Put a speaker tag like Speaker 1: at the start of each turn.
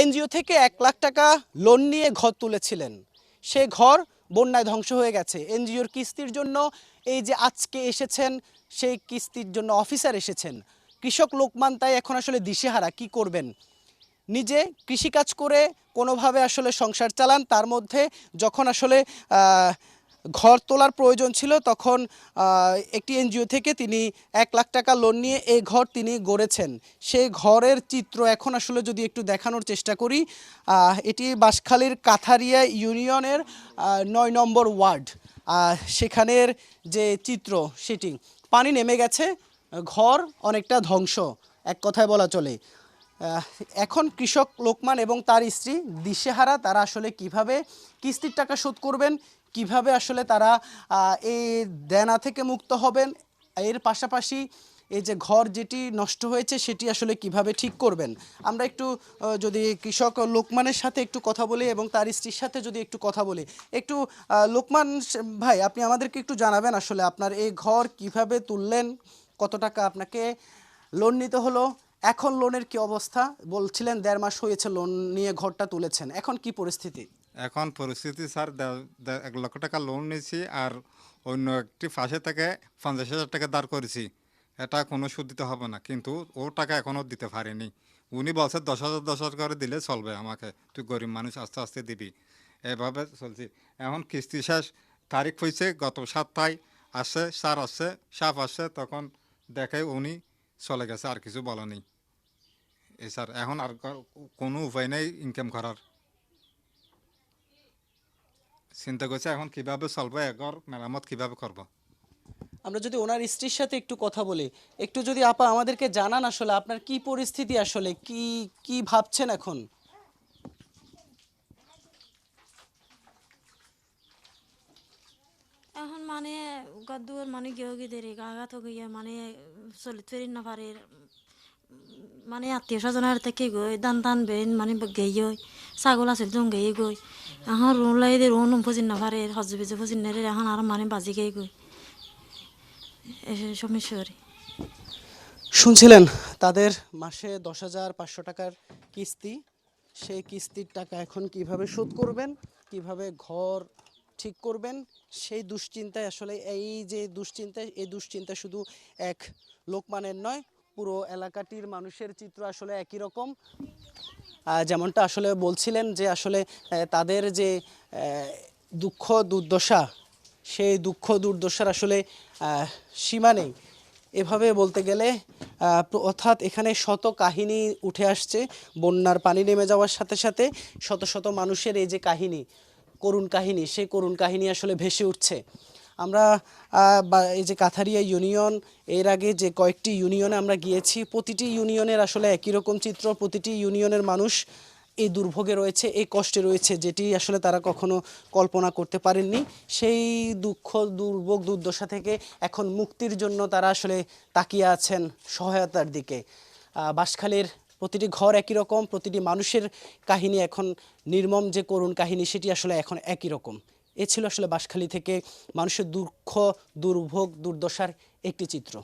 Speaker 1: NGO থেকে 1 লাখ টাকা loan নিয়ে ঘর তুলেছিলেন, সে ঘর বন্যায় ধ্বংস হয়ে গেছে। এনজিওর কিস্তির জন্য এই যে আজকে এসেছেন, সেই কিস্তির জন্য অফিসার এসেছেন। কৃষক লোকমান তাই এখন আসলে দিশেহারা, কি করবেন। নিজে কৃষিকাজ করে কোনোভাবে আসলে সংসার চালান, তার মধ্যে যখন আসলে ঘর তোলার প্রয়োজন ছিল তখন একটি এনজিও থেকে তিনি 1 লাখ টাকা লোন নিয়ে এই ঘর তিনি গড়েছেন। সেই ঘরের চিত্র এখন আসলে যদি একটু দেখানোর চেষ্টা করি, এটি বাঁশখালীর কাথারিয়া ইউনিয়নের 9 নম্বর ওয়ার্ড। সেখানের যে চিত্র সেটি পানি নেমে গেছে, ঘর অনেকটা ধ্বংস এক কথায় বলা চলে। এখন কৃষক লোকমান এবং তার স্ত্রী দিশেহারা, তারা আসলে কিভাবে কিস্তির টাকা শোধ করবেন, কিভাবে আসলে তারা এই দেনা থেকে মুক্ত হবেন, এর পাশাপাশি এই যে ঘর যেটি নষ্ট হয়েছে সেটি আসলে কিভাবে ঠিক করবেন। আমরা একটু যদি কৃষক লোকমানের সাথে একটু কথা বলি এবং তার স্ত্রীর সাথে যদি একটু কথা বলি। একটু লোকমান ভাই, আপনি আমাদেরকে একটু জানাবেন আসলে আপনার এই ঘর কিভাবে তুললেন, কত টাকা আপনাকে লোন নিতে হলো, এখন লোনের কি অবস্থা? বলছিলেন 1.5 মাস হয়েছে লোন নিয়ে ঘরটা তুলেছেন, এখন কি পরিস্থিতি?
Speaker 2: এখন পরিস্থিতি স্যার 1 লক্ষ টাকা লোন নিয়েছি, আর অন্য একটি পাশে থেকে 50,000 টাকা দাঁড় করেছি। এটা কোনো সুদ দিতে হবে না, কিন্তু ও টাকা এখনও দিতে পারেনি। উনি বলছে 10,000 করে দিলে চলবে, আমাকে তুই গরিব মানুষ আস্তে আস্তে দিবি, এভাবে চলছি। এখন কিস্তি শেষ তারিখ হয়েছে, গত সপ্তাহে আসছে স্যার, আসছে সাপ আসছে, তখন দেখে উনি চলে গেছে, আর কিছু বলেনি। এই স্যার এখন আর কোনো উপায় নেই ইনকাম করার। চিন্তা করছে এখন কিভাবে চলবে, এগর মেরামত কিভাবে করব।
Speaker 1: আমরা যদি ওনার স্ত্রীর সাথে একটু কথা বলি, একটু যদি আপা আমাদেরকে জানান আসলে আপনার কি পরিস্থিতি, আসলে কি কি ভাবছেন এখন?
Speaker 3: এখন মানে গদ্দুয়ার মানে গিয়ে গাগা তো গিয়ে মানে চলিত ফেরি না পারে মানে আত্মীয় স্বজনের থেকে গই দান টান বেন মানে গেই ছাগল আছে তো গেই গই এখন রুন লাই দে রুন ফজিন না পারে হজে বেজে ফজিন নে এখন আর মানে বাজি গেই গই সমস্যারি।
Speaker 1: শুনছিলেন তাদের মাসে 10,500 টাকার কিস্তি, সেই কিস্তির টাকা এখন কিভাবে শোধ করবেন, কিভাবে ঘর ঠিক করবেন, সেই দুশ্চিন্তায় আসলে এই যে দুশ্চিন্তায়, এই দুশ্চিন্তা শুধু এক লোকমানের নয়, পুরো এলাকাটির মানুষের চিত্র আসলে একই রকম। যেমনটা আসলে বলছিলেন যে আসলে তাদের যে দুঃখ দুর্দশা, সেই দুঃখ দুর্দশার আসলে সীমা নেই এভাবে বলতে গেলে। অর্থাৎ এখানে শত কাহিনী উঠে আসছে, বন্যার পানি নেমে যাওয়ার সাথে সাথে শত শত মানুষের এই যে কাহিনী, করুণ কাহিনী, সেই করুণ কাহিনী আসলে ভেসে উঠছে। আমরা এই যে কাথারিয়া ইউনিয়ন, এর আগে যে কয়েকটি ইউনিয়নে আমরা গিয়েছি, প্রতিটি ইউনিয়নের আসলে একই রকম চিত্র। প্রতিটি ইউনিয়নের মানুষ এই দুর্ভোগে রয়েছে, এই কষ্টে রয়েছে, যেটি আসলে তারা কখনো কল্পনা করতে পারেননি। সেই দুঃখ দুর্ভোগ দুর্দশা থেকে এখন মুক্তির জন্য তারা আসলে তাকিয়ে আছেন সহায়তার দিকে। বাঁশখালীর প্রতিটি ঘর একই রকম, প্রতিটি মানুষের কাহিনী এখন নির্মম যে করুণ কাহিনী, সেটি আসলে এখন একই রকম। এ ছিল আসলে বাঁশখালী থেকে মানুষের দুঃখ দুর্ভোগ দুর্দশার একটি চিত্র।